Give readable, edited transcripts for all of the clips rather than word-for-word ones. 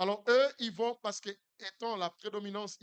Alors, eux, ils vont, parce que, étant la prédominance,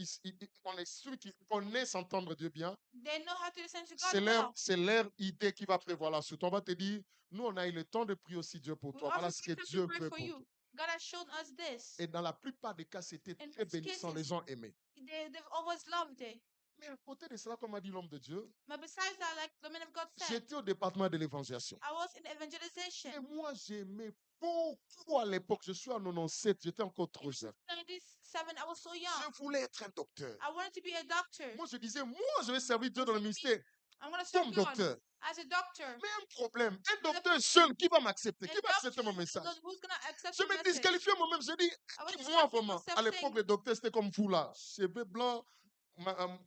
on est sûr qu'ils connaissent entendre Dieu bien. They know how to listen to God well. C'est leur idée qui va prévoir la suite. On va te dire, nous, on a eu le temps de prier aussi Dieu pour We toi. Voilà also ce que take time to Dieu pray veut for pour you. toi. God has shown us this. Et dans la plupart des cas, c'était In très most bénissant. Les cases, gens aimaient. they've always loved it. Mais à côté de cela, comme a dit l'homme de Dieu, But besides that, like the man of God said, j'étais au département de l'évangélisation. I was in evangelization. Et moi, j'aimais beaucoup à l'époque. Je suis en 97, j'étais encore trop jeune. 97, I was so young. Je voulais être un docteur. I wanted to be a doctor. Moi, je disais, moi, je vais servir Dieu dans le ministère I'm going to serve comme God docteur. as a doctor. Mais un problème, un docteur seul, qui va m'accepter? Qui va accepter mon message? Who's going to accept Je your me message? disqualifiais moi-même. Je dis, I was moi, disqualifying vraiment, myself à l'époque, saying, les docteurs, c'était comme vous là. Cheveux blancs,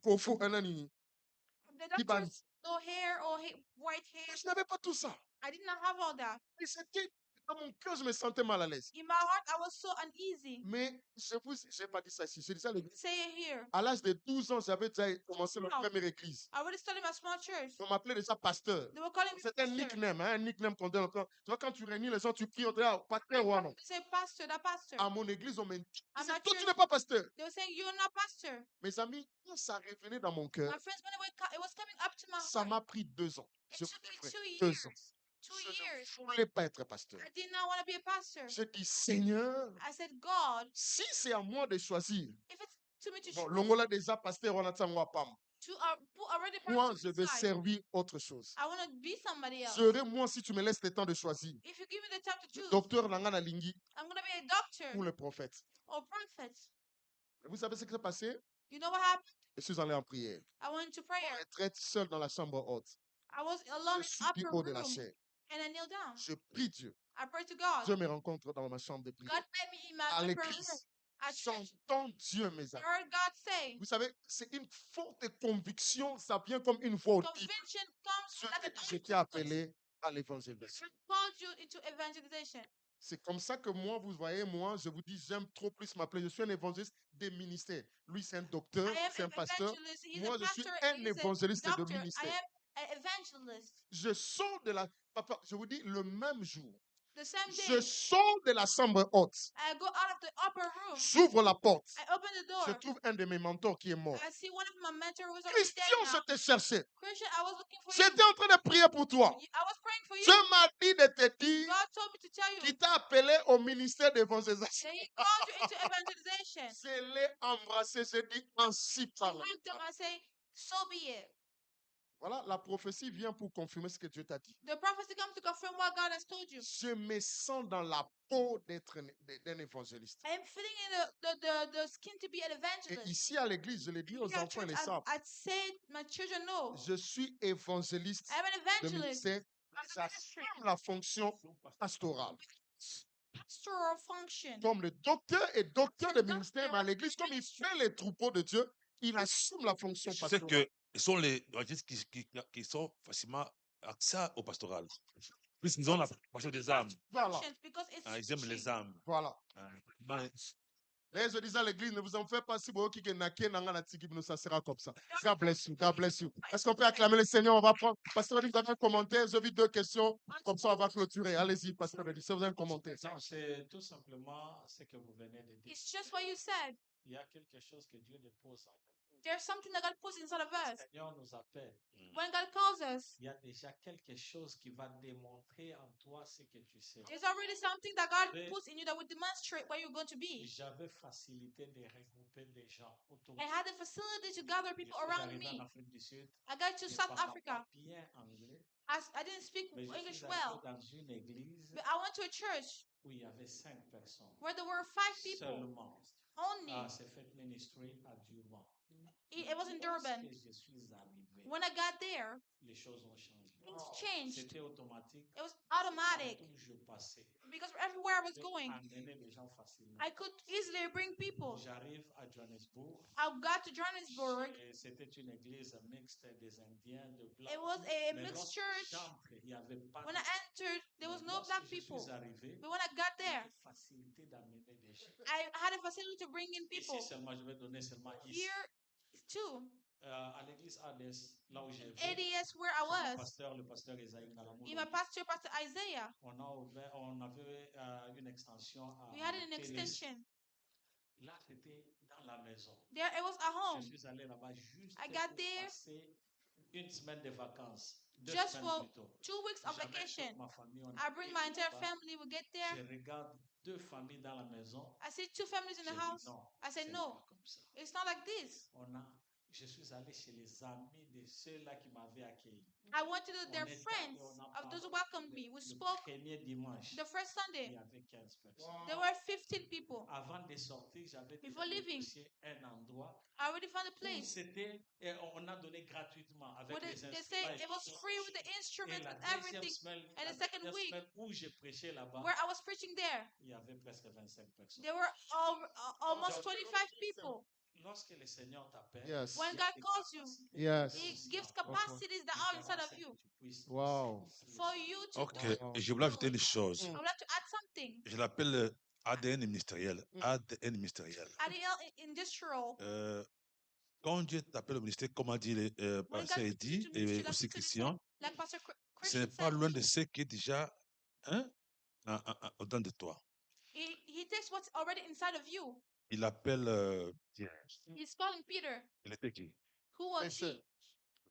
coiffure, un ani. the Qui va- doctors, no hair or white hair. Je n'avais pas tout ça. I did not have all that. Et c'était, dans mon cœur, je me sentais mal à l'aise. In my heart, I was so uneasy. Mais je n'ai pas dit ça ici. Je dis ça à l'église. Say it here. À l'âge de 12 ans, j'avais déjà commencé ma Wow. première église. I already started my small church. On m'appelait déjà pasteur. They were calling me C'était un pastor. nickname, hein, un nickname qu'on donne encore. Tu vois, quand tu réunis les gens, tu cries, on dit, ah, pasteur ou non. They say pastor, that pastor. À mon église, on me dit, I'm toi, not tu sure. n'es pas pasteur. They were saying, you're not pastor. Mes amis, quand ça revenait dans mon cœur, My friends, when it was coming up to my ça heart, m'a pris 2 ans. it Je took vous dis me vrai, 2 2 years. ans. 2 Je years. ne voulais pas être pasteur. I did not want to be a pastor. Je dis, Seigneur, I said, God, si c'est à moi de choisir, if it's to me to bon, choose, Longola déjà pasteur, on attend moi pas. to put already Moi, person je vais aside, servir autre chose. I want to be somebody else. Serait moi si tu me laisses le temps de choisir. If you give me the time to choose, Docteur Nangana Lingi I'm going to be a doctor ou le prophète. or prophet. Vous savez ce qui s'est passé? You know what happened? Je suis allé en prière. I went to prayer. Retraite seul dans la chambre haute. I was alone Je suis in du upper haut de la room chair. and I kneel down. Je prie Dieu. I pray to God. Dieu me rencontre dans ma chambre de prière. God met me in my À upper room. l'église. At church, J'entends Dieu, mes I amis. heard God say, Vous savez, c'est une forte conviction. Ça vient comme une voix audible. conviction comes like an Je t'ai appelé à l'évangélisation. called you into evangelization. C'est comme ça que moi, vous voyez, moi, je vous dis, j'aime trop plus m'appeler. Je suis un évangéliste des ministères. Lui, c'est un docteur, I am c'est un an pasteur. evangelist. He's Moi, a je suis pastor. un He's a évangéliste de doctor. I ministère. am an evangelist. Je sors de la... Papa, je vous dis, le même jour, The same je day, sors de la chambre haute. I go out of the upper room. J'ouvre la porte. I open the Je door. trouve un de mes mentors qui est mort. I see one of my mentors who was already dead Christian, je now. te cherchais. Christian, I was looking for you. J'étais en train de prier pour toi. I was praying for you. Dieu m'a dit de te dire God told me to tell you qu'il t'a appelé au ministère d'évangélisation. that He called you into evangelization. Je l'ai embrassé, je dis ainsi I par hugged him. I say, so be it. Voilà, la prophétie vient pour confirmer ce que Dieu t'a dit. The prophecy comes to confirm what God has told you. Je me sens dans la peau d'un évangéliste. I am feeling in the skin to be an Et evangelist. ici à l'église, je l'ai dit aux Here at enfants, ils church, le savent. I said my children know. Je suis évangéliste I am an de evangelist. ministère. J'assume la fonction pastorale. Pastoral function. Comme le docteur est docteur de ministère, mais à l'église, comme il fait les troupeaux de Dieu, il assume la fonction Je sais pastorale. que ce sont les évangélistes qui sont facilement accès au pastoral. Plus ils ont la passion des âmes. Voilà, Because it's Ils aiment les âmes. voilà. Ben, Là, je disais à l'église, ne vous en faites pas si vous qui ça sera comme ça. God bless you, God bless you. Est-ce qu'on peut acclamer le Seigneur? On va prendre. Pasteur, vous avez un commentaire? J'ai vu 2 questions. Comme ça, on va clôturer. Allez-y, Pasteur, si vous avez un commentaire. Non, c'est tout simplement ce que vous venez de dire. It's just what you said. Il y a quelque chose que Dieu dépose en nous. There's something that God puts inside of Le us. Seigneur nous appelle. When God calls us, Il y a déjà quelque chose qui va démontrer en toi ce que tu sais. there's already something that God Oui. puts in you that will demonstrate where you're going to be. J'avais facilité de regrouper des gens autour I had the facility to gather people around J'arrivais en me. Afrique du Sud. I got to Je South parlais Africa. pas bien anglais, I didn't speak mais je English suis well, arrivé dans une église but I went to a church où il y avait 5 personnes. where there were 5 people Seulement. only. C'est fait ministry à Durban. It was in Durban. Lorsque je suis arrivé, When I got there, les choses ont changé. things changed. C'était automatique. It was automatic Partout où je passais, because everywhere I was je going, amenais les gens facilement. I could easily bring people. J'arrive à Johannesburg. I got to Johannesburg. Et c'était une église mixte des Indiens, de It Blancs. was a Mais mixed lorsque church. j'entre, il n'y avait pas When de- I entered, there was no Lorsque black je people. suis arrivé, But when I got there, j'avais facilité d'amener des gens. I had a facility to bring in people. Ici seulement, je vais donner seulement ici. Here, too, À l'église ADS, là où j'ai été, ADS where I was, le pasteur Isaïe Kalamou, in my pastor, Pastor Isaiah, on avait une extension à we had an TLC. extension Là, c'était dans la maison. There it was at Je home. suis allé là-bas juste I got pour there passer une semaine de vacances. 2 just semaines for plutôt. 2 weeks of J'amène vacation. toute ma famille. On I bring my arrive entire là-bas. family. We get Je there. regarde 2 familles dans la maison. I see 2 families in J'ai the dit house. non, I said, ce n'est no, pas comme ça. it's not like this. Je suis allé chez les amis de ceux-là qui m'avaient accueilli. I went to On their est allé, friends on a of those who parlé. welcomed me. We Le spoke premier dimanche, the first il Sunday. y avait 15 personnes. There were 15 people. Avant de sortir, j'avais Before déjà leaving, négocié un endroit I already found a où place c'était, et on a donné gratuitement avec where les they say instruments. it was free with the Et instruments, la with deuxième everything. semaine, And la the second dernière week, semaine où j'ai prêché là-bas, where I was preaching there, il y avait presque 25 personnes. there were almost 25 people. Lorsque le Seigneur t'appelle, Yes. When il y a God des calls you, capacités Yes. He aussi gives en toi capacities that qui are inside feront of que you tu puisses Wow. aussi for le you servir. to Ok, do. et je voulais ajouter une chose. I would like to add something. Je l'appelle ADN ministériel. ADN ministériel. ADL industrial. Quand Dieu t'appelle au ministère, comme a dit When Pasteur God Eddy calls you to ministry, et like aussi Pastor Eddy Christian, said, like Pastor ce n'est Christian pas said, loin de ce qui est déjà au-dedans de toi. he takes what's already inside of you. Il appelle Pierre. He's calling Peter. Il était qui? Who was Pêcheur. he?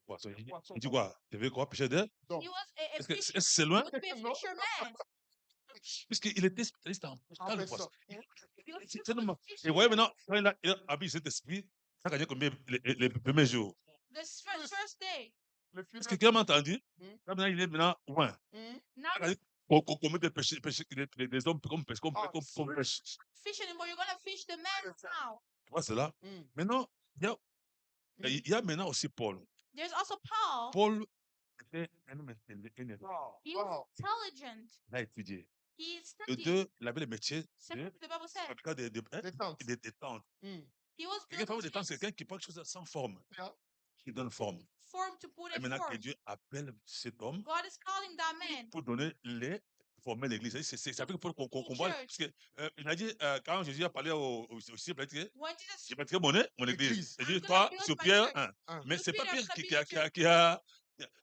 Poisson. Il dit quoi? Tu veux quoi? Pêcher d'air? Donc, He was a Est-ce que fisher. est-ce que c'est loin? He would be a Non. fisherman. Puisqu'il était spécialiste en Ah, pescage de mais ça. poisson. He was C'est tellement- Et fishing. voyez maintenant, quand il a habillé cet esprit, il a gagné combien les premiers jours? The first day. Le Parce fils que quelqu'un m'a entendu, Hmm. là, maintenant, il est maintenant loin. Now Il a gagné combien de des hommes comme pêche, comme Ah, pêche. fishing anymore. You're gonna fish the men now. Tu vois cela? Maintenant, il y a maintenant aussi Paul. There's also Paul. Paul était un homme intelligent. He was intelligent. Il a étudié. He De studied. deux, il avait le métier de Separate, the Bible said. fabricant des tentes. des tentes. He was Quelqu'un fabrique building des tentes, c'est tents, quelqu'un qui prend quelque chose sans forme, Yeah. qui donne forme. form to put Et in maintenant que form. Dieu appelle cet homme God is calling that man. pour donner les former l'église. C'est un peu pour qu'on voit. Parce Church. que il a dit, quand Jésus a parlé aux disciples, il a dit, When je Jesus, bâtirai mon église. Église. Il I'm dit, gonna toi, build sur my Pierre, church. Ah. mais So c'est pas Peter, Pierre gonna qui be the church. qui a.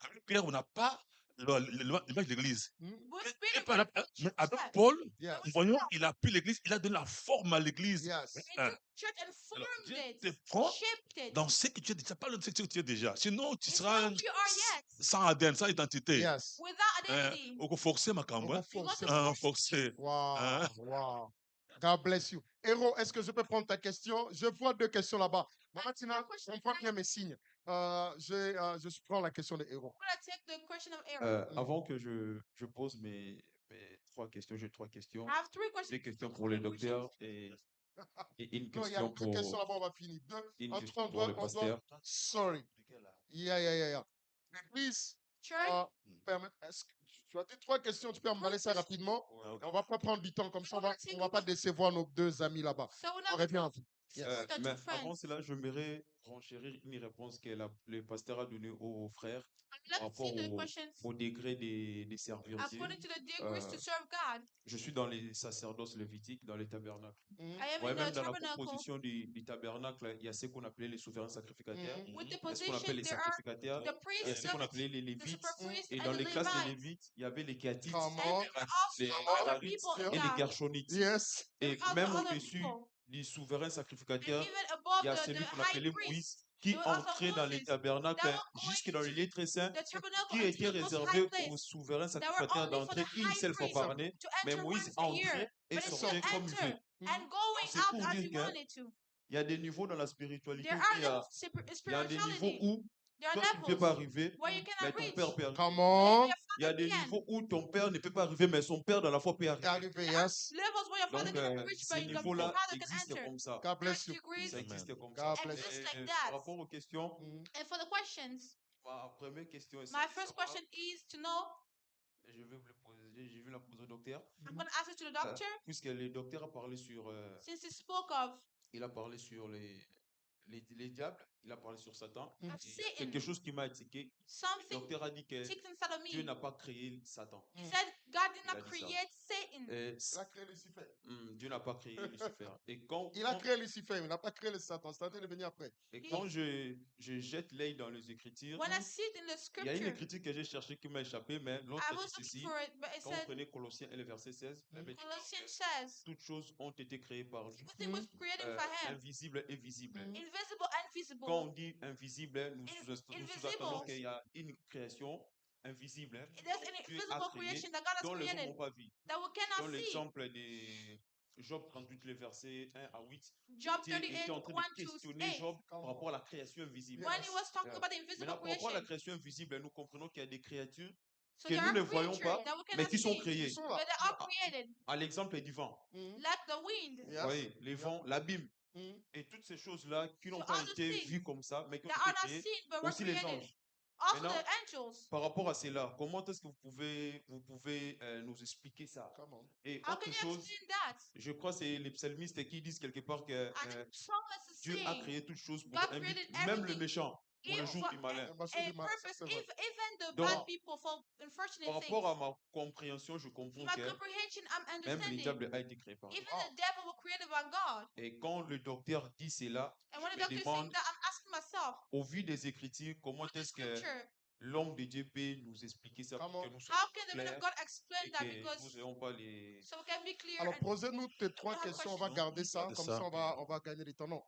Avec Pierre, on n'a pas l'image de l'église. With Mais Peter, par- we're mais avec church. Paul, Yes. nous voyons, il a pris l'église, il a donné la forme à l'église. Yes. He Hein. took church and Alors, formed Dieu it, te prend shaped it. dans ce que tu es déjà, pas dans ce que tu es déjà. Sinon, tu It's seras not who you are yet, sans ADN, sans identité. Yes. without identity. Au forcer ma cambre. On You want to force. Forcer. Wow. Hein? Wow. God bless you. Héros, est-ce que je peux prendre ta question? Je vois 2 questions là-bas. Maman Tina, on prend bien mes signes. Je prends la question de Héros. I'm gonna take the question of Aaron. Avant que je pose mes 3 questions, j'ai 3 questions. I have 3 questions. 2 questions pour le docteur et une Non, il y a question 2 questions pour, là-bas, on va finir. une Entre question on pour le doit, pasteur. sorry. Yeah. Please, Church, est-ce que tu as tes 3 questions, tu peux emballer ça rapidement. Et on va pas prendre du temps comme ça, on va pas décevoir nos 2 amis là-bas. so we're On not revient à vous. Yes. Got Mais two friends. avant cela, j'aimerais renchérir une réponse que le pasteur a donnée aux frères par Let's see rapport the questions au degré des servir Dieu. according to the degrees to Euh, serve God. Je suis dans les sacerdoces lévitiques, dans les tabernacles. I am Ouais, in même the dans la tabernacle. composition du tabernacle, il y a ce qu'on appelait les souverains sacrificateurs. With the Il y a ce qu'on position, appelle les there are sacrificateurs. the Il y a priests, ce qu'on appelait les the lévites. super priests, Et and dans the les classes des Levites. lévites, il y avait les kéatites, Come And on. there are also les other Merarites people in et les God. Gershonites. Yes. Et There are même other au-dessus people. du souverain And sacrificateur, even above il y a the celui qu'on high appelait priest, Moïse, qui there was also entrait dans les Moses tabernacles that will go jusque dans les into lieux très saints, the tabernacle qui unto était the most réservé high aux place souverains that were sacrificateurs only for the d'entrer une high seule fois priest par année. to Mais enter Moïse once a year. entrait et But he would sortait comme il enter veut. and going C'est out pour as dire he que wanted to. il y a des niveaux dans la spiritualité There où are il y a des niveaux spirituality. où There are toi, tu ne peux pas levels arriver, where you mais cannot ton reach. père peut arriver. Come on. Maybe Il y a your des father can. niveaux où ton père ne peut pas arriver, mais son père dans la foi peut arriver. Arrivé, yes. Levels where your father Donc, cannot reach, ces but your niveaux-là father can existent enter. comme ça. God bless That you. degrees Ça existe comme ça. God bless exist you. like Par that. rapport aux questions, And for the questions, ma première question est my de first savoir, question is to know, je vais vous le poser, je vais la poser au docteur, I'm going to ask it to the doctor, puisque le docteur a parlé sur, since he spoke of il a parlé sur les diables Il a parlé sur Satan. Mm. Of Et il y a quelque Satan. chose qui m'a étiqué. Le Something docteur a dit que ticked inside of Dieu me. n'a pas créé Satan. He said God did Il a not dit ça. create Satan. Et Il a créé Lucifer. Dieu n'a pas créé Lucifer. Et quand, Il a quand- créé Lucifer, il n'a pas créé le Satan. Satan est venu après. et quand je jette l'œil dans les Écritures, When I see it in the il y a une scripture, écriture que j'ai cherchée qui m'a échappé, mais l'autre I dit was looking ceci. for it, but it Quand vous said, prenez Colossiens et le verset 16, la Bible dit Colossians que says, toutes choses ont été créées par lui, everything was created for him, invisible et visible. invisible and visible. Quand on dit invisible, nous Invisible. sous-attendons qu'il y a une création invisible There's que an Dieu a invisible créée, creation that God has dont les hommes created n'ont pas vu. that we Dans cannot see. l'exemple de Job 38, le verset 1 à 8, Job était 38, en train 1 de to questionner 8. Job par rapport à la création invisible. When he was talking Yeah. about the invisible Maintenant, par rapport à la creation. création invisible, nous comprenons qu'il y a des créatures So que there nous are ne voyons creatures pas, that we mais cannot qui sont see, créées. Ils sont but là. they are created, À l'exemple du vent, like the wind. Yes. vous voyez, les vents, l'abîme, Mm. et toutes ces choses-là qui n'ont So pas all the été things vues comme ça, mais qui ont that are été not créées, seen but were aussi les created. anges. Also Maintenant, the angels. par rapport à cela, comment est-ce que vous pouvez nous expliquer ça? Come on. Et How autre can you chose, explain that? je crois que c'est les psalmistes qui disent quelque part que And the psalmist is Dieu a saying, créé toutes choses pour God un but, created même le everything méchant, pour le even jour for du malin. Parce que a du mal, ça, purpose, c'est vrai. even the Donc, bad people for Par unfortunate rapport à things. ma compréhension, je comprends My que comprehension, I'm même le understanding. diable a été créé par Dieu. Even the devil was created by God. Et quand le docteur dit cela, And when je the me doctor is saying demande, that, I'm asking myself, au vu des Écritures, comment with the est-ce que scripture, l'homme de Dieu peut nous expliquer ça pour Come que on. nous soyons how can the man of clairs God explain et that? que Because nous n'ayons pas les... so we can be clear Alors, and posez-nous tes trois have questions. On va questions. garder ça. Gardez Comme ça. ça, on va gagner du temps. Non.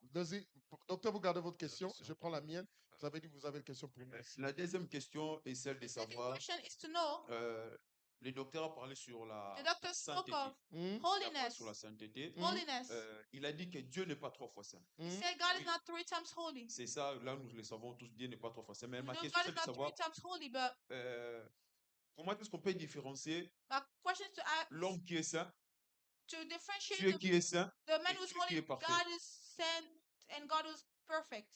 Docteur, vous gardez votre question. Je prends la mienne. Vous avez dit que vous avez une question pour moi. La deuxième question est celle de the second savoir, question is to know. le docteur a parlé sur la The doctor spoke sainteté. of Mm. Il a parlé holiness. sur la sainteté. Holiness. Il a dit que Dieu n'est pas 3 fois saint. He Mm. said God is Oui. not 3 times holy. C'est ça, là nous le savons tous, Dieu n'est pas 3 fois saint. Mais We ma know question God c'est is de not 3 savoir times holy, but comment est-ce qu'on peut différencier my question is to ask, l'homme qui est saint, to differentiate Dieu qui est saint, the man et who's Dieu qui holy, est parfait. God is saint, and God is perfect.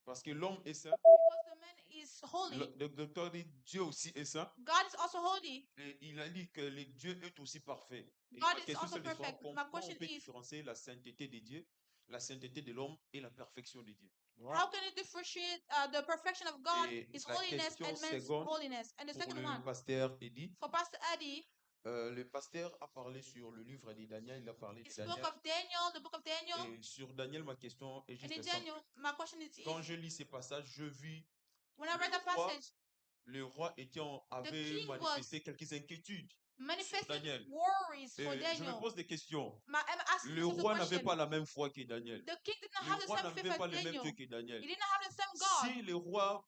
Parce que l'homme est saint, Because the man is holy, le docteur dit Dieu aussi est saint, God is also holy. et il a dit que le Dieu est aussi parfait. Et God ma is question also c'est de savoir perfect. My comment on question peut is, différencier la sainteté de Dieu, la sainteté de l'homme et la perfection de Dieu. how can you differentiate the perfection of God, Et His la holiness, question and man's seconde holiness? And the pour second le one, pasteur Eddy, for Pastor Eddie, le pasteur a parlé sur le livre de Daniel, il a parlé he de spoke Daniel. of Daniel, the book of Daniel. Et sur Daniel, ma question est And juste in simple. Daniel, my question is Quand easy. je lis ces passages, je vis When I read le the roi, passage, le roi avait king was manifesté quelques inquiétudes sur manifesting Daniel. worries for Et je me Daniel. pose des questions. I'm asking Le myself the roi n'avait question. pas la même foi que Daniel. The king did not Le have the roi same faith n'avait pas as le même Daniel. Dieu que He Daniel. did not have the same God. Si le roi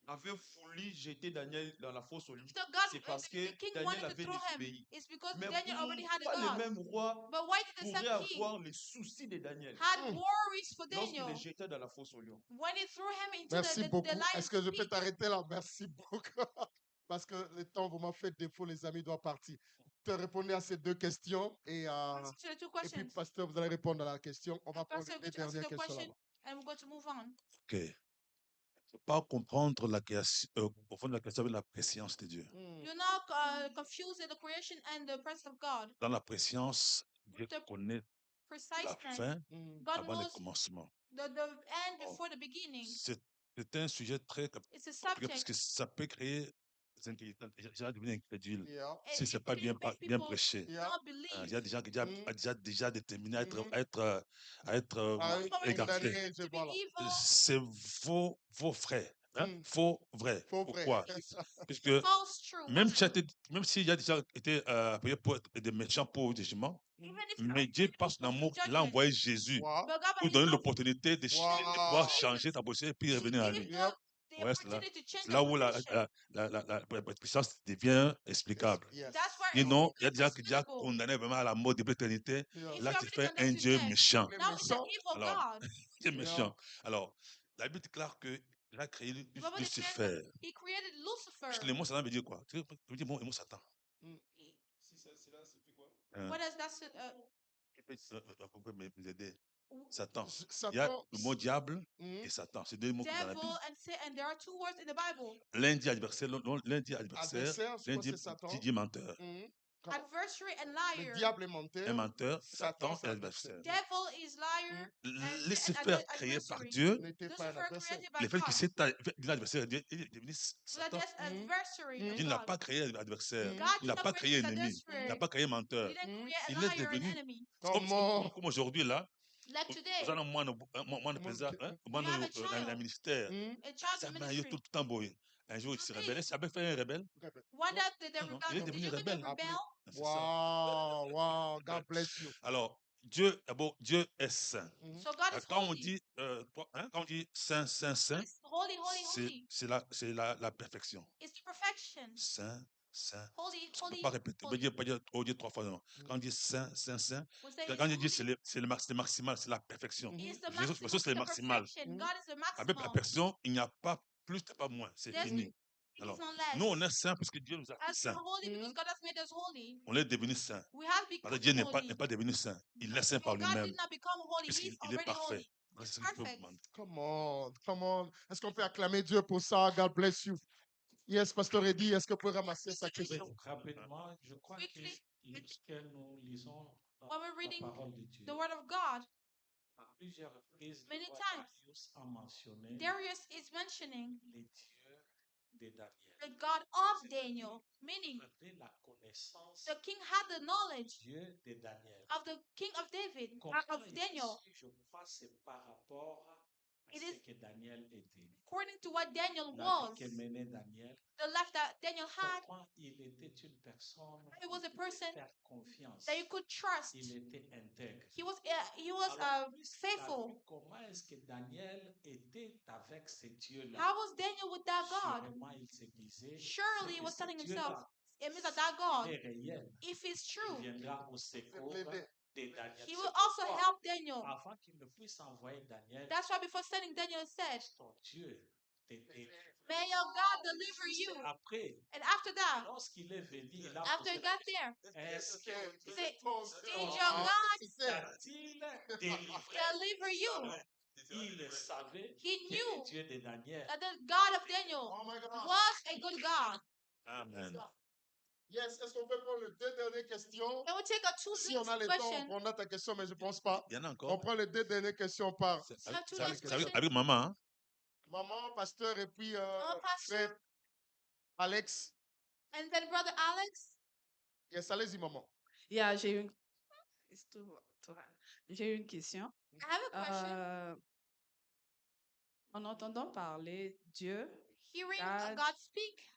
avait voulu jeter Daniel dans la fosse au lion, So God, c'est parce que the king Daniel wanted to avait throw him. désobéi. It's because Mais Daniel already had pourquoi a le God. même roi But why did the pourrait same king avoir les soucis de Daniel had Mm. worries for lorsqu'il Daniel le jeta dans la fosse au lion? when he threw him into Merci the beaucoup. lion's Est-ce que je peux pit? t'arrêter là? Merci beaucoup. Parce que le temps vous m'a fait défaut, les amis, doivent partir. Te répondre à ces deux questions Answer to the two et puis, questions. pasteur, vous allez répondre à la question. On va And prendre Pastor, les would you answer dernières the questions question? là-bas. And we're going to move on. Ok. Faut pas comprendre la création, au fond de la création avec la préscience de Dieu. Mm. Do not confuse the creation and the presence of God. Dans la préscience, Dieu the connaît la Preciseness. fin Mm. God avant le knows commencement. the end Oh. before the beginning. C'est un sujet très It's a compliqué parce subject. que ça peut créer des inquiétudes. Les gens deviennent incrédules Yeah. si c'est It pas can bien, make bien people prêché. Yeah. not Il believe. y a des gens qui sont déjà déterminés à Mhm. être Ah, égarés. condamné, je To be vois là. evil, C'est vos frères. Hein? Mm. Faux vrai. Faux Pourquoi? frère. Puisque false true. même Why? s'il y a déjà été appelé pour être des méchants pour le jugement, Even if mais Dieu, many par son people amour, give il a judgment, envoyé Jésus Wow. but God by pour His donner love, l'opportunité de pouvoir Wow. changer ta position et puis He revenir à gave lui. Yep. the Ouais, c'est là. opportunity to change C'est là the où position. la puissance devient explicable. Yes. That's where Sinon, il y a it des gens becomes qui déjà explainable. condamnés vraiment à la mort de l'éternité. Yeah. If Là, you tu already fais condemned un to Dieu death, méchant. Les now he's an méchants. evil Alors, God. il est Yeah. méchant. Alors, la Bible déclare qu'il a créé The Bible declares Lucifer. that He created Puisque Lucifer. le mot Satan veut dire quoi? Tu veux dire le mot Satan. Si ça, c'est là, c'est quoi? Hein? What does that Vous pouvez m'aider. Satan. S- Il y a Satan. le mot diable Mm. et Satan. C'est deux mots qui sont dans la devil Bible. and Satan? There are two words in the Bible. L'un dit adversaire, l'un dit adversaire, Adversaire, c'est l'un quoi, c'est Satan? dit menteur. Mm. adversary and Le liar. diable est Un menteur. menteur, Satan, Satan c'est est l'adversaire. l'adversaire. Devil is liar and Laissez an faire créé par adversary. Dieu. N'était pas un Lucifer adversaire. created by Le fait God. que c'est l'adversaire, il est devenu So that Satan. that's adversary of Dieu n'a God. pas créé l'adversaire. God Il did n'a not pas create créé this ennemi. Il n'a adversary. pas créé He menteur. didn't create a Il est liar and devenu. enemy. C'est Comment? comme aujourd'hui, là, Like nous today, avons moins de présents, we have a dans le child, ministère. a child Ça in m'a eu tout ministry. le temps beau. Un jour, il s'est rebellé. Ça avait fait un rebelle. One that the Non, il est devenu rebelle. rebel. C'est ça. Wow, wow, God bless you. Alors, Dieu, d'abord, Dieu est saint. So God is Quand on holy. dit, quand on dit saint, saint, saint, Holy, holy, holy. c'est la perfection. It's the perfection. Saint, saint. Holy, On ne peut holy, pas répéter, on holy. peut dire 3 fois. Non. Quand on dit saint, saint, saint, We say quand on it's dit holy. c'est le maximal, c'est la perfection. It's the Jésus, maximum, c'est le the maximal. perfection. God is the Avec la maximum. perfection, il n'y a pas plus, il n'y a pas moins. C'est There's fini. It's Alors, not less. nous, on est saints parce que Dieu nous a fait As we're saints. holy because God has made us holy. On est devenu saints. We have Parce que become Dieu n'est holy. pas devenu saint. Il est saint par God lui-même. did not become holy. Puisqu'il He's il est already parfait. holy. Voilà, He's c'est ce que je peux vous perfect. demander. Come on, come on. Est-ce qu'on peut acclamer Dieu pour ça? God bless you. Yes, Pasteur Eddy, est-ce que vous pouvez ramasser sa question? Rapidement, je crois que Quickly. lorsque nous lisons When we're la reading parole de Dieu, the word of God, à plusieurs reprises, Many le roi times, Darius a mentionné Darius is mentioning les dieux de Daniel. the God of Daniel, meaning Avait la connaissance the king had the knowledge du Dieu de Daniel. of the king of David, Comment of Daniel, ici, je crois, c'est par rapport à It ce is- que Daniel était. according to what Daniel La was, vie que menait Daniel, the life that Daniel had, pourquoi il était une personne he was a qui person pouvait faire confiance. that you could trust. Il était intègre. He was Alors, puisqu'il a faithful. vu comment est-ce que Daniel était avec ce Dieu-là, How was Daniel with that God? sûrement il se disait, Surely he que was ce telling Dieu-là himself, it means that God, est réel. if it's Il true, viendra au secours l'aider. de Daniel. he C'est will also pourquoi, help Daniel. avant qu'il ne puisse envoyer Daniel, That's why before sending Daniel said, ton Dieu te délivre. may your God deliver you. Après, And after that, lorsqu'il est venu, il a after he posé got there, est-ce que he said, did ton your Dieu God t'a-t-il délivré? deliver you? Il savait He que knew le Dieu de Daniel that the God of Daniel Oh my God. was a good God. Amen. Yes, est-ce qu'on peut prendre les 2 dernières questions? Then we'll take a two Si on a le temps, on question. prendra ta question, mais je ne pense pas. Il y en a On encore. prend les 2 dernières questions par C'est have two avec, last c'est avec- questions. avec maman. Hein? maman, pasteur et puis Pastor, frère Alex. and then Brother Alex. Yes, allez-y, maman. Yeah, It's too hard. J'ai une question. I have a question. En entendant parler Dieu, Hearing God, God speak,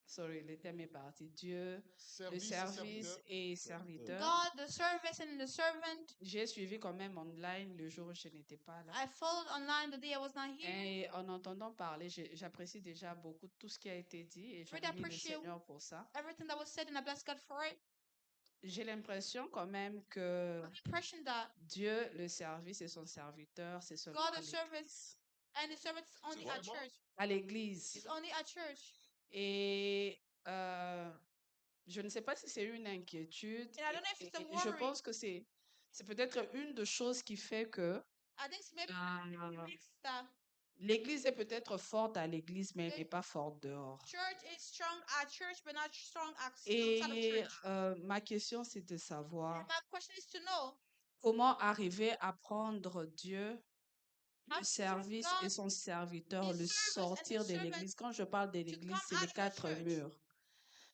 sorry, le thème est parti. Dieu, le Service et service serviteur. et serviteur. God, the service and the servant. J'ai suivi quand même online le jour où je n'étais pas là. I followed online the day I was not here. Et en entendant parler, j'apprécie déjà beaucoup tout ce qui a été dit et je Really remercie le appreciate Seigneur pour ça. Everything that was said, and I bless God for it. J'ai l'impression quand même que The impression that Dieu, le service et son serviteur, c'est seulement God, à the service, and the servant is only C'est at vraiment- church. à l'église. It's only at church. Et je ne sais pas si c'est une inquiétude. And I don't know if it's a Et je worry. pense que c'est peut-être une des choses qui fait que I think maybe euh, it's that l'église est peut-être forte à l'église, mais elle n'est pas forte dehors. church is strong at church, but not strong outside of Et church. ma question, c'est de And savoir my question is to know comment arriver à prendre Dieu, how le to service God, et son serviteur, his le service and sortir his de servant l'église. Quand je parle de to l'église, come c'est out les of the 4 church. murs.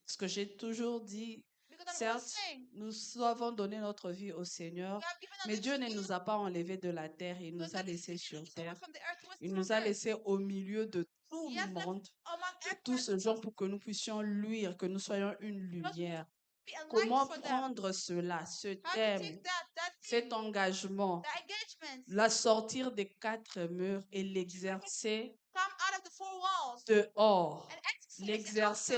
Ce que j'ai toujours dit, Because I'm certes, saying nous avons donné notre vie au Seigneur, we have given mais them Dieu ne this nous a pas enlevés de la terre, il but nous a God is laissés taking sur us away terre. from the earth to us Il to nous a earth. laissés au milieu de tout He le has left monde, among de tous everyone ces gens pour que nous puissions luire, que nous soyons une lumière. be a light Comment for them. prendre cela, ce How to thème, take that thing, cet engagement, that engagement, la sortir des 4 murs et l'exercer come out of the four walls dehors, and exercise it l'exercer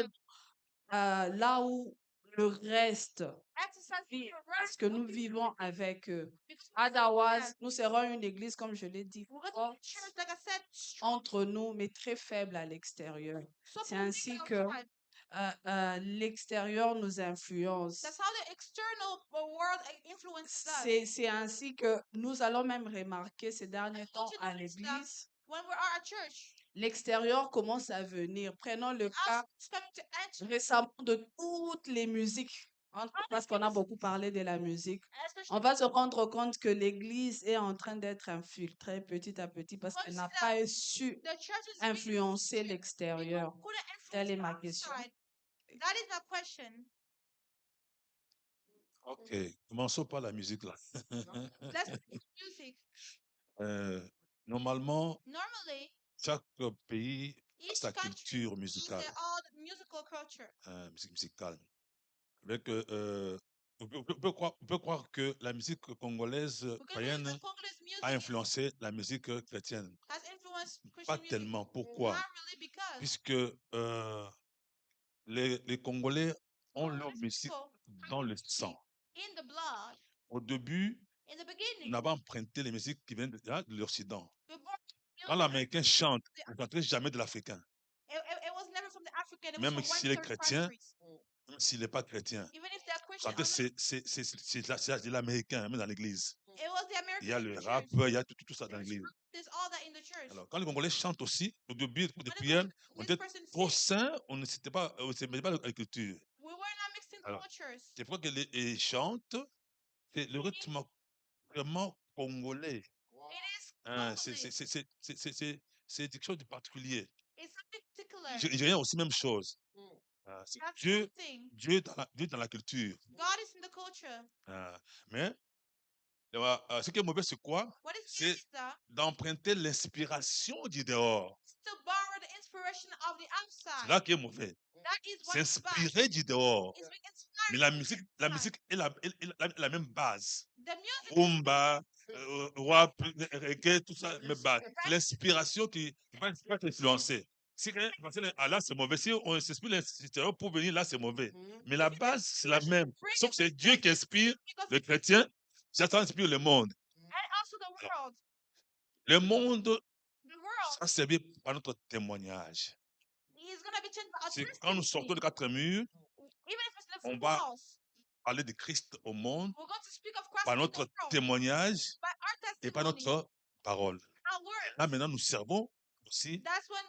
outside. là où le reste Exercise vit, your parce rest que nous vivons avec eux. because we live Otherwise, there. nous serons une église, comme je l'ai dit, We're going to forte be church, like I said, strong, entre nous, mais très faible à l'extérieur. so C'est believe ainsi que outside. l'extérieur nous influence. That's how the external world influences us. C'est ainsi que nous allons même remarquer ces derniers temps you à notice that l'église, when we are at church, l'extérieur commence à venir. Prenons le cas As coming to enter, récemment de toutes les musiques, hein, parce qu'on a beaucoup parlé de la musique. especially On va se rendre compte que l'Église est en train d'être infiltrée petit à petit parce qu'elle n'a pas su the church is being influencer people l'extérieur. couldn't Telle influence est the ma question. outside. That is my question. Ok, commençons par la musique là. Let's look at music. Normalement, Normally, chaque pays a each sa country culture has musicale, their own musical culture. musique musicale. Avec, on peut croire que la musique congolaise We can believe païenne that Congolese a music influencé la musique chrétienne. has influenced Pas Christian music. tellement. Pourquoi? Not really because Puisque les Congolais ont leur Congolese musique people dans le sang. in the blood, Au début, in the on beginning, avait emprunté les musiques qui viennent de l'Occident. before Quand music, l'Américain chante, il ne chanterait jamais de l'Africain. it was never from the African, it was Même from s'il est Western chrétien, countries. même s'il n'est pas chrétien. Even if they're Christian Chanter, or not, c'est de l'Américain, même dans l'église. it was the Il y a American in le the rap, church. il y a tout ça dans l'église. There's all that in the church. Alors, quand les Congolais chantent aussi, au début des When the prières, on Congolese était person trop sings, saints, on ne s'était pas, on se mettait pas à l'écriture. we were not mixing Alors, cultures. c'est pourquoi que les chantent, c'est le rythme vraiment congolais. It is Hein, Congolese. c'est quelque chose de particulier. It's something particular. Nigérien aussi, même chose. Ah, c'est That's Dieu, something. Dieu dans la culture. God is in the culture. Ah, mais ce qui est mauvais, c'est quoi? What is C'est is that? d'emprunter l'inspiration du dehors. To borrow the inspiration of the C'est outside. là qui est mauvais. That is what is bad. S'inspirer du dehors. It's being Mais inspired la from the musique inside. est la même base. The music is Rumba, rap, reggae, tout ça, même base. C'est l'inspiration qui va t'influencer. Si là, c'est mauvais. Si on s'inspire l'extérieur pour venir là, c'est mauvais. Mais la base, c'est la même. Sauf que c'est Dieu qui inspire because le chrétien, ça inspire le monde. and also the world. Le monde The world sera servi par notre témoignage. is going to be changed by a C'est quand nous sortons de quatre murs, Even if it's the on four va walls, parler de Christ au monde we're going to speak of Christ par in the notre world témoignage by our et par testimony, notre parole. our words. Là, maintenant, nous servons aussi That's when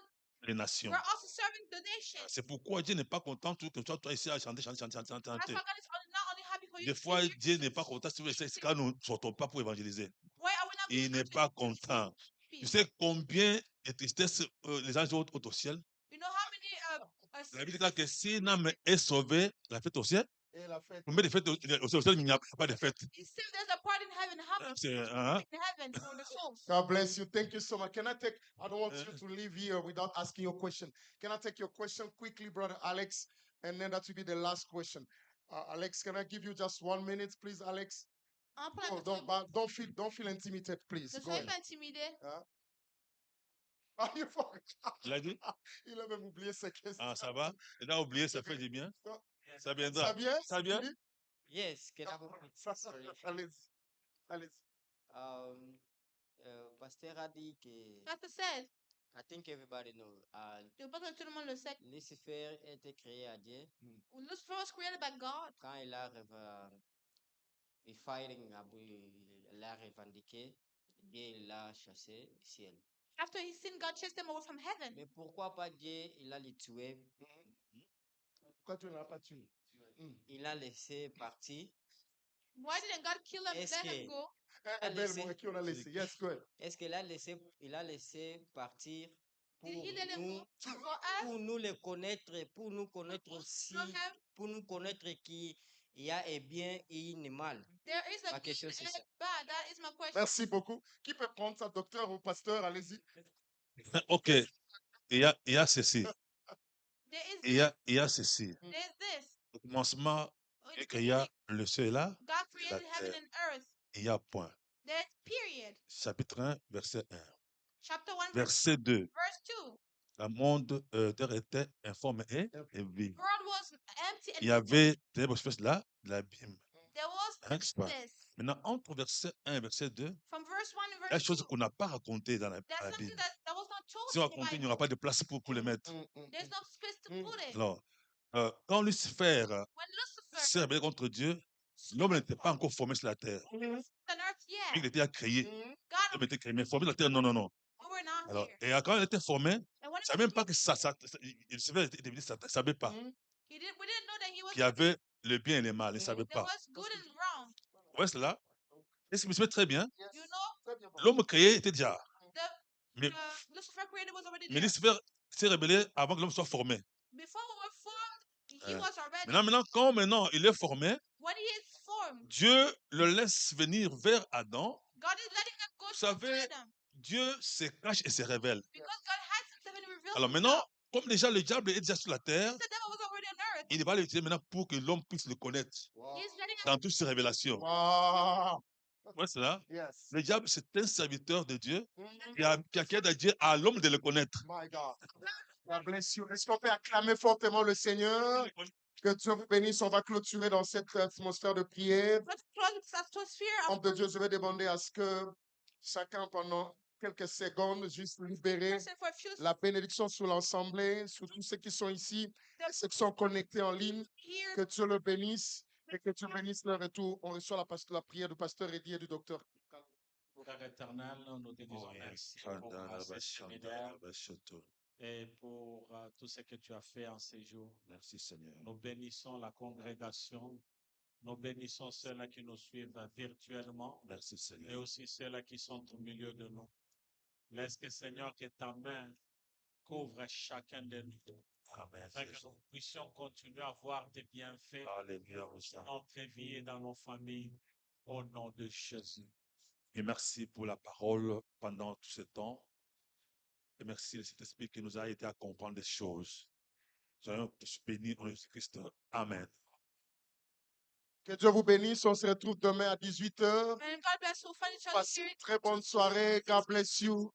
les nations. we're also serving the nations. C'est pourquoi Dieu n'est pas content que toi ici à chanter. That's why God is not only happy for you Des to fois, be here, Dieu n'est pas content c'est quand nous ne sortons pas pour évangéliser. why are we not Il being n'est able to pas speak? content. Tu sais combien de tristesse les anges ont au ciel? You know how many La Bible dit que si un âme est sauvé, la fête au ciel. Et la fête. Combien de fêtes au ciel, il n'y a pas de fête? if there's a part in heaven, how much C'est, hein? in heaven for the souls? God bless you. Thank you so much. Can I take, I don't want you to leave here without asking your question. Can I take your question quickly, Brother Alex? And then that will be the last question. Alex, can I give you just 1 minute, please, Alex? On prend Oh, don't feel intimidated, please. Ne Go soyez ahead. pas intimidés. Ah, il faut- Il a dit? il a même oublié ses questions. Ah, ça va? Il a oublié, ça fait du bien. Ça viendra. Ça vient? Ça vient? Oui? Yes, can I Allez-y. Allez-y. Pasteur a dit que Pastor said, I think everybody know je pense que tout le monde le sait. Lucifer a été créé à Dieu Lucifer was created by God. quand il a l'a revendiqué, Dieu l'a chassé du ciel. After he sinned, God chased him away from heaven. Mais pourquoi pas Dieu il a le tué, Pourquoi tu ne l'as pas tué? il a laissé partir? Why didn't God kill him, Est-ce let que- him go? Belle moi qui on a laissé. Yes, go ahead. Est-ce qu'il a laissé partir pour Did he let him nous, go for us? pour nous le connaître, pour nous connaître aussi, Know him? pour nous connaître qu'il y a un bien et un mal? There is a Ma good question, c'est and ça. a bad. That is my question. Merci beaucoup. Qui peut prendre ça, docteur ou pasteur? Allez-y. Ok. Il y a ceci. There is Il y a ceci. there's this. Au commencement, In il the y a beginning, le ciel là, God created heaven terre. and earth. il y a point. There's period. Chapitre 1, verset 1. Chapter 1, Verset 2. verse 2. Le monde terre était informe et vide. The world was empty and Il y avait des espèces là, de l'abîme. there was Hein, c'est pas. darkness. Maintenant, entre verset 1 et verset 2, From verse 1 and il y a des verse 2. choses qu'on n'a pas racontées dans la There's something Bible. that was not told Si on in the raconte, il n'y Bible. aura pas de place pour les mettre. There's no space to put it. Alors, quand Lucifer When s'est Lucifer rebellé contre Dieu, l'homme n'était pas encore formé sur la terre. on earth, Il yeah, était à créer. God, L'homme était créé, mais formé sur la terre, non, non, non. we were not Alors, here. et quand il était formé, And ne savait même pas que il savait devenir Satan. Il ne savait pas we didn't know that he was qu'il y avait le bien et le mal. Il ne savait there pas. was good and wrong. Ouais, c'est là. Et ce monsieur très bien. You know, L'homme créé était déjà. the Mais, Lucifer created was already mais there. Lucifer s'est rebellé avant que l'homme soit formé. Before we were formed, he Euh, was already. Quand maintenant il est formé, When he is formed, Dieu le laisse venir vers Adam. God is letting him go Vous to savez, Adam Dieu se cache et se révèle. because God hides himself and he reveals Alors himself. maintenant, comme déjà le diable est déjà sur la terre, The devil was already on earth. il va l'utiliser maintenant pour que l'homme puisse le connaître He's letting him. dans toutes ses révélations. Wow. Ouais, c'est là. Yes. Le diable, c'est un serviteur de Dieu Mhm. qui aide à Dieu, à l'homme de le connaître. My God. God bless you. Est-ce qu'on peut acclamer fortement le Seigneur? Que Dieu vous bénisse. On va clôturer dans cette atmosphère de prière. Let's close this atmosphere Homme of de Dieu, je vais demander à ce que chacun, pendant quelques secondes, juste libérer person for a few la bénédiction sur l'Assemblée, sur tous ceux qui sont ici, et ceux qui sont connectés en ligne. here. Que Dieu le bénisse et que Dieu bénisse leur retour. On reçoit la prière du pasteur Eddy et du docteur. Père éternel, nous te disons merci pour ce séminaire et pour tout ce que tu as fait en ces jours. Merci Seigneur. Nous bénissons la congrégation. Nous bénissons ceux-là qui nous suivent virtuellement Merci et Seigneur. aussi ceux-là qui sont au milieu de nous. Laisse que Seigneur, que ta main couvre chacun de nous. Amen. Afin que nous puissions continuer à voir tes bienfaits Alléluia. dans notre vie et dans nos familles. Au nom de Jésus. Et merci pour la parole pendant tout ce temps. Et merci de cet esprit qui nous a aidé à comprendre des choses. Soyons tous bénis en Jésus-Christ. Amen. Que Dieu vous bénisse. On se retrouve demain à 18h. And God bless you. Find each other Passez here. une très bonne soirée. God bless you.